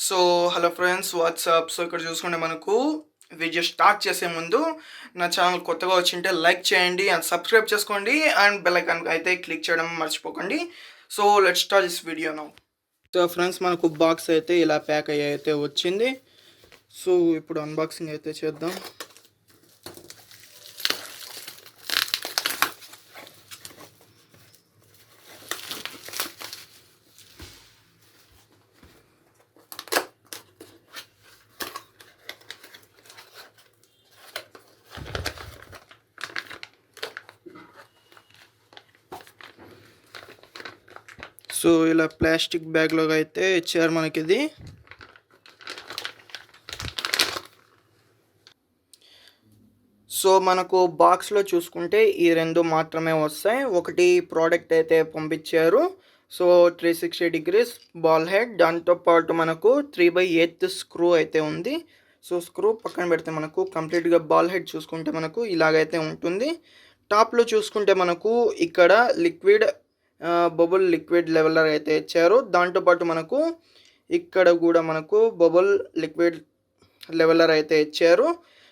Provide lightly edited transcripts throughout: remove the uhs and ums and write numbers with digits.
So hello friends WhatsApp. So ఇక్కడ చూసుకుంటే మనకు వీడియో స్టార్ట్ చేసే ముందు నా ఛానల్ కొత్తగా వచ్చింటే లైక్ చేయండి అండ్ సబ్స్క్రైబ్ చేసుకోండి అండ్ బెల్ ఐకాన్ అయితే క్లిక్ చేయడం మర్చిపోకండి. So let's start this video now. So friends మనకు బాక్స్ అయితే ఇలా ప్యాక్ అయ్యి అయితే వచ్చింది. సో ఇప్పుడు అన్బాక్సింగ్ అయితే చేద్దాం. సో ఇలా ప్లాస్టిక్ బ్యాగ్లో అయితే ఇచ్చారు మనకి ఇది. సో మనకు బాక్స్లో చూసుకుంటే ఈ రెండు మాత్రమే వస్తాయి. ఒకటి ప్రోడక్ట్ అయితే పంపించారు. సో 360 డిగ్రీస్ బాల్ హెడ్, దాంతోపాటు మనకు 3/8 స్క్రూ అయితే ఉంది. సో స్క్రూ పక్కన పెడితే మనకు కంప్లీట్గా బాల్ హెడ్ చూసుకుంటే మనకు ఇలాగైతే ఉంటుంది. టాప్లో చూసుకుంటే మనకు ఇక్కడ బబుల్ లిక్విడ్ లెవెలర్ అయితే ఇచ్చారు. దాంతోపాటు మనకు ఇక్కడ కూడా మనకు బబుల్ లిక్విడ్ లెవెలర్ అయితే ఇచ్చారు.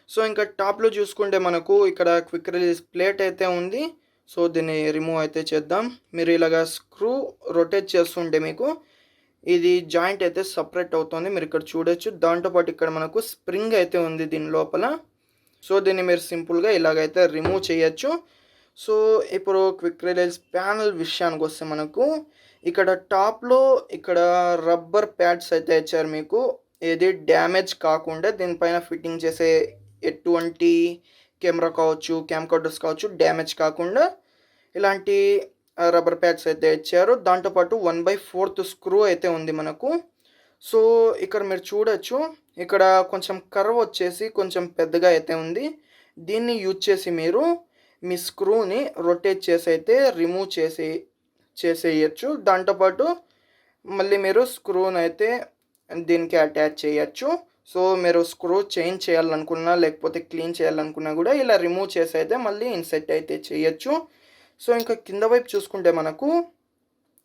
సో ఇంకా టాప్లో చూసుకుంటే మనకు ఇక్కడ క్విక్ రిలీజ్ ప్లేట్ అయితే ఉంది. సో దీన్ని రిమూవ్ అయితే చేద్దాం. మీరు ఇలాగా స్క్రూ రొటేట్ చేస్తుంటే మీకు ఇది జాయింట్ అయితే సపరేట్ అవుతుంది, మీరు ఇక్కడ చూడొచ్చు. దాంతోపాటు ఇక్కడ మనకు స్ప్రింగ్ అయితే ఉంది దీని లోపల. సో దీన్ని మీరు సింపుల్గా ఇలాగైతే రిమూవ్ చేయొచ్చు. సో ఇప్పుడు క్విక్ రిలీజ్ ప్యానల్ విషయానికి వస్తే మనకు ఇక్కడ టాప్లో ఇక్కడ రబ్బర్ ప్యాడ్స్ అయితే ఇచ్చారు మీకు. ఏది డ్యామేజ్ కాకుండా దీనిపైన ఫిట్టింగ్ చేసే ఎటువంటి కెమెరా కావచ్చు, క్యామ్ కార్డర్స్ కావచ్చు, డ్యామేజ్ కాకుండా ఇలాంటి రబ్బర్ ప్యాడ్స్ అయితే ఇచ్చారు. దాంతోపాటు 1/4 స్క్రూ అయితే ఉంది మనకు. సో ఇక్కడ మీరు చూడొచ్చు, ఇక్కడ కొంచెం కర్వ్ వచ్చేసి కొంచెం పెద్దగా అయితే ఉంది. దీన్ని యూజ్ చేసి మీరు మీ స్క్రూని రొటేట్ చేసి అయితే రిమూవ్ చేసేయచ్చు. దాంతోపాటు మళ్ళీ మీరు స్క్రూని అయితే దీనికి అటాచ్ చేయొచ్చు. సో మీరు స్క్రూ చేంజ్ చేయాలనుకున్నా లేకపోతే క్లీన్ చేయాలనుకున్నా కూడా ఇలా రిమూవ్ చేసి అయితే మళ్ళీ ఇన్సెట్ అయితే చేయొచ్చు. సో ఇంకా కింద వైపు చూసుకుంటే మనకు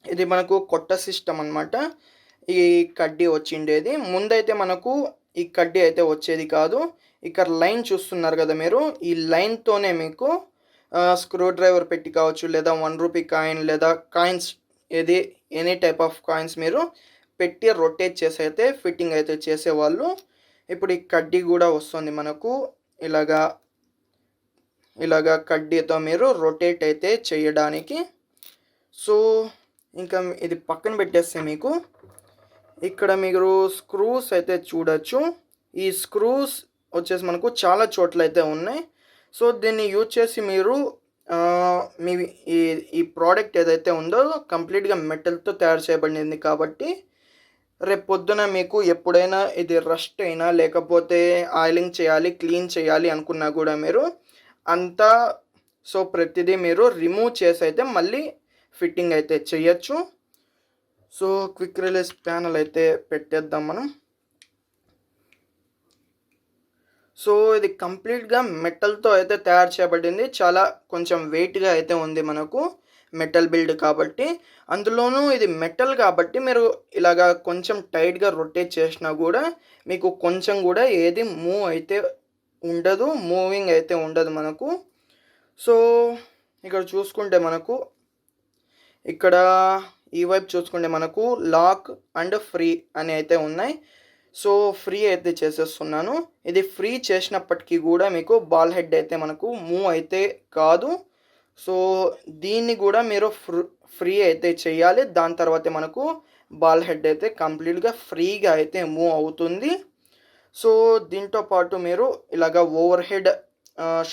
ఇది మనకు కొత్త సిస్టమ్ అనమాట. ఈ కడ్డీ వచ్చిండేది ముందైతే మనకు ఈ కడ్డీ అయితే వచ్చేది కాదు. ఇక్కడ లైన్ చూస్తున్నారు కదా మీరు, ఈ లైన్తోనే మీకు స్క్రూ డ్రైవర్ పెట్టి కావచ్చు, లేదా 1 రూపీ కాయిన్ లేదా కాయిన్స్ ఏది ఎనీ టైప్ ఆఫ్ కాయిన్స్ మీరు పెట్టి రొటేట్ చేసి అయితే ఫిట్టింగ్ అయితే చేసేవాళ్ళు. ఇప్పుడు ఈ కడ్డీ కూడా వస్తుంది మనకు. ఇలాగా కడ్డీతో మీరు రొటేట్ అయితే చేయడానికి. సో ఇంకా ఇది పక్కన పెట్టేస్తే మీకు ఇక్కడ మీరు స్క్రూస్ అయితే చూడొచ్చు. ఈ స్క్రూస్ వచ్చేసి మనకు చాలా చోట్ల అయితే ఉన్నాయి. సో దీన్ని యూజ్ చేసి మీరు మీ ఈ ప్రోడక్ట్ ఏదైతే ఉందో కంప్లీట్గా మెటల్తో తయారు చేయబడింది కాబట్టి రేపు పొద్దున మీకు ఎప్పుడైనా ఇది రస్ట్ అయినా లేకపోతే ఆయిలింగ్ చేయాలి, క్లీన్ చేయాలి అనుకున్నా కూడా మీరు అంతా ప్రతిదీ మీరు రిమూవ్ చేసి అయితే మళ్ళీ ఫిట్టింగ్ అయితే చేయొచ్చు. సో క్విక్ రిలీజ్ ప్యానల్ అయితే పెట్టేద్దాం మనం. సో ఇది కంప్లీట్గా మెటల్తో అయితే తయారు చేయబడింది. చాలా కొంచెం వెయిట్గా అయితే ఉంది మనకు, మెటల్ బిల్డ్ కాబట్టి. అందులోనూ ఇది మెటల్ కాబట్టి మీరు ఇలాగా కొంచెం టైట్గా రొటేట్ చేసినా కూడా మీకు కొంచెం కూడా ఏది మూవింగ్ అయితే ఉండదు మనకు. సో ఇక్కడ చూసుకుంటే మనకు ఇక్కడ ఈ వైపు చూసుకుంటే మనకు లాక్ అండ్ ఫ్రీ అని అయితే ఉన్నాయి. సో ఫ్రీ అయితే చేసేస్తున్నాను. ఇది ఫ్రీ చేసినప్పటికీ కూడా మీకు బాల్ హెడ్ అయితే మనకు మూవ్ అయితే కాదు. సో దీన్ని కూడా మీరు ఫ్రీ అయితే చేయాలి. దాని తర్వాత మనకు బాల్ హెడ్ అయితే కంప్లీట్గా ఫ్రీగా అయితే మూవ్ అవుతుంది. సో దీంతో పాటు మీరు ఇలాగ ఓవర్ హెడ్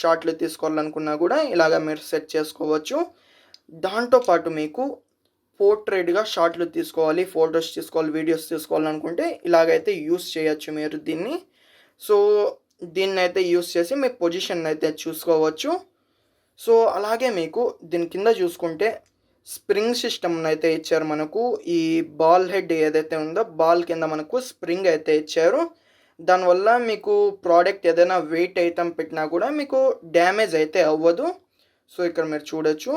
షాట్లు తీసుకోవాలనుకున్నా కూడా ఇలాగ మీరు సెట్ చేసుకోవచ్చు. దాంతోపాటు మీకు పోర్ట్రేట్గా షాట్లు తీసుకోవాలి, ఫొటోస్ తీసుకోవాలి, వీడియోస్ తీసుకోవాలనుకుంటే ఇలాగైతే యూస్ చేయొచ్చు మీరు దీన్ని. సో దీన్ని అయితే యూస్ చేసి మీ పొజిషన్ అయితే చూసుకోవచ్చు. సో అలాగే మీకు దీని కింద చూసుకుంటే స్ప్రింగ్ సిస్టమ్ అయితే ఇచ్చారు మనకు. ఈ బాల్ హెడ్ ఏదైతే ఉందో బాల్ కింద మనకు స్ప్రింగ్ అయితే ఇచ్చారు. దానివల్ల మీకు ప్రోడక్ట్ ఏదైనా వెయిట్ ఐటమ్ పెట్టినా కూడా మీకు డ్యామేజ్ అయితే అవ్వదు. సో ఇక్కడ మీరు చూడొచ్చు.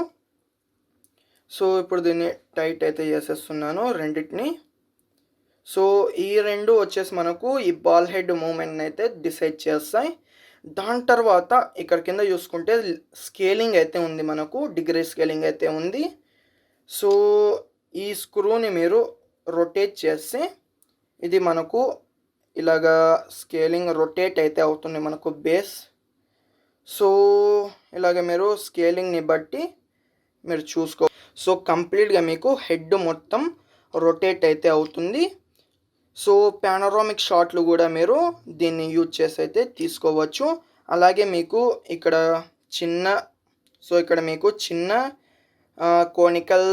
సో ఇప్పుడు దీన్ని టైట్ అయితే చేసేస్తున్నాను రెండింటిని. సో ఈ 2 వచ్చేసి మనకు ఈ బాల్ హెడ్ మూవ్‌మెంట్‌ని అయితే డిసైడ్ చేస్తాయి. దాని తర్వాత ఇక్కడ కింద చూసుకుంటే స్కేలింగ్ అయితే ఉంది మనకు. డిగ్రీ స్కేలింగ్ అయితే ఉంది. సో ఈ స్క్రూని మీరు రొటేట్ చేస్తే ఇది మనకు ఇలాగా స్కేలింగ్ రొటేట్ అయితే అవుతుంది మనకు బేస్. సో ఇలాగ మీరు స్కేలింగ్‌ని బట్టి మీరు సో కంప్లీట్‌గా మీకు హెడ్ మొత్తం రొటేట్ అయితే అవుతుంది. సో పానోరామిక్ షాట్లు కూడా మీరు దీన్ని యూజ్ చేసి అయితే తీసుకోవచ్చు. అలాగే మీకు ఇక్కడ చిన్న ఇక్కడ మీకు చిన్న కోనికల్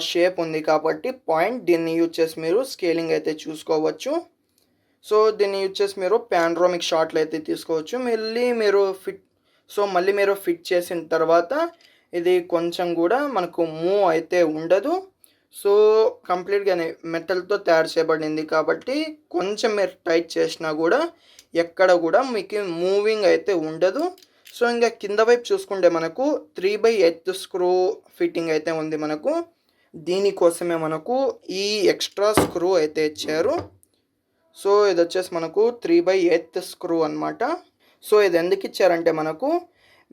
షేప్ ఉంది కాబట్టి పాయింట్ దీన్ని యూజ్ చేసి మీరు స్కేలింగ్ అయితే చూసుకోవచ్చు. సో దీన్ని యూజ్ చేసి మీరు పానోరామిక్ షాట్లు అయితే తీసుకోవచ్చు. మళ్ళీ మీరు ఫిట్ చేసిన తర్వాత ఇది కొంచెం కూడా మనకు మూవ్ అయితే ఉండదు. సో కంప్లీట్‌గానే మెటల్‌తో తయారు చేయబడింది కాబట్టి కొంచెం మీరు టైట్ చేసినా కూడా ఎక్కడ కూడా మీకు మూవింగ్ అయితే ఉండదు. సో ఇంక కింద వైపు చూసుకుంటే మనకు 3/8 స్క్రూ ఫిట్టింగ్ అయితే ఉంది మనకు. దీనికోసమే మనకు ఈ ఎక్స్ట్రా స్క్రూ అయితే ఇచ్చారు. సో ఇదొచ్చేసి మనకు 3/8 స్క్రూ అనమాట. సో ఇది ఎందుకు ఇచ్చారంటే మనకు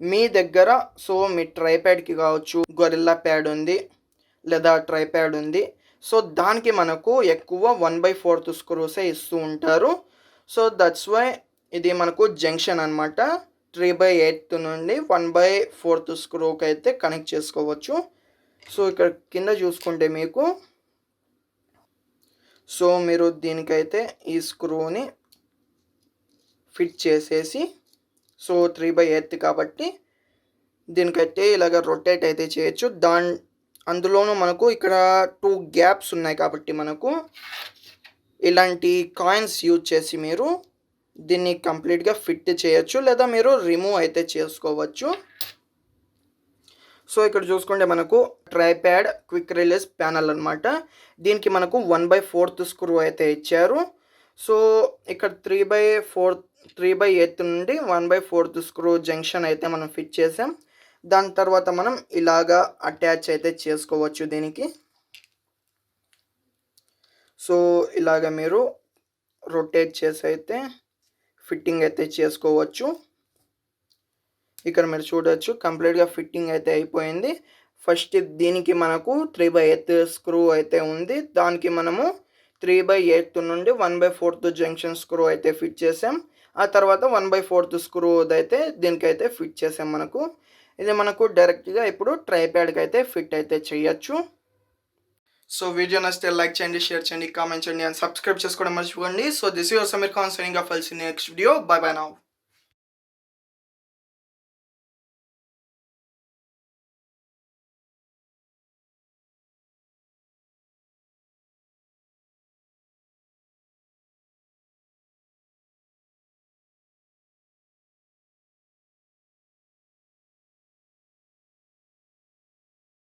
మీ దగ్గర మీ ట్రైప్యాడ్‌కి కావచ్చు, గొరిల్లా ప్యాడ్ ఉంది లేదా ట్రైప్యాడ్ ఉంది. సో దానికి మనకు ఎక్కువ 1/4 స్క్రూసే ఇస్తూ ఉంటారు. సో దట్స్ వై ఇది మనకు జంక్షన్ అనమాట. 3/8 నుండి 1/4 స్క్రూకి అయితే కనెక్ట్ చేసుకోవచ్చు. సో ఇక్కడ కింద చూసుకుంటే మీకు మీరు దీనికైతే ఈ స్క్రూని ఫిట్ చేసేసి 3/8 కాబట్టి దీనికైతే ఇలాగ రొటేట్ అయితే చేయొచ్చు. అందులోనూ మనకు ఇక్కడ 2 గ్యాప్స్ ఉన్నాయి కాబట్టి మనకు ఇలాంటి కాయిన్స్ యూజ్ చేసి మీరు దీన్ని కంప్లీట్‌గా ఫిట్ చేయొచ్చు లేదా మీరు రిమూవ్ అయితే చేసుకోవచ్చు. సో ఇక్కడ చూసుకుంటే మనకు ట్రైప్యాడ్ క్విక్ రిలీజ్ ప్యానెల్ అనమాట. దీనికి మనకు 1/4 స్క్రూ అయితే ఇచ్చారు. సో ఇక్కడ 3/8 నుండి 1/4 స్క్రూ జంక్షన్ అయితే మనం ఫిట్ చేసాం. దాని తర్వాత మనం ఇలాగా అటాచ్ అయితే చేసుకోవచ్చు దీనికి. సో ఇలాగ మీరు రొటేట్ చేసి అయితే ఫిట్టింగ్ అయితే చేసుకోవచ్చు. ఇక్కడ మీరు చూడొచ్చు కంప్లీట్‌గా ఫిట్టింగ్ అయితే అయిపోయింది. ఫస్ట్ దీనికి మనకు 3/8 స్క్రూ అయితే ఉంది. దానికి మనము 3/8 నుండి 1/4 జంక్షన్ స్క్రూ అయితే ఫిట్ చేసాం. ఆ తర్వాత 1/4 స్క్రూదైతే దీనికైతే ఫిట్ చేసాం మనకు. ఇది మనకు డైరెక్ట్‌గా ఇప్పుడు ట్రైప్యాడ్‌కి అయితే ఫిట్ అయితే చేయొచ్చు. సో వీడియో నచ్చితే లైక్ చేయండి, షేర్ చేయండి, కామెంట్ చేయండి అండ్ సబ్స్క్రైబ్ చేసుకోవడం మర్చిపోకండి. So this is your Sameer Khan signing off. Next video. By by now.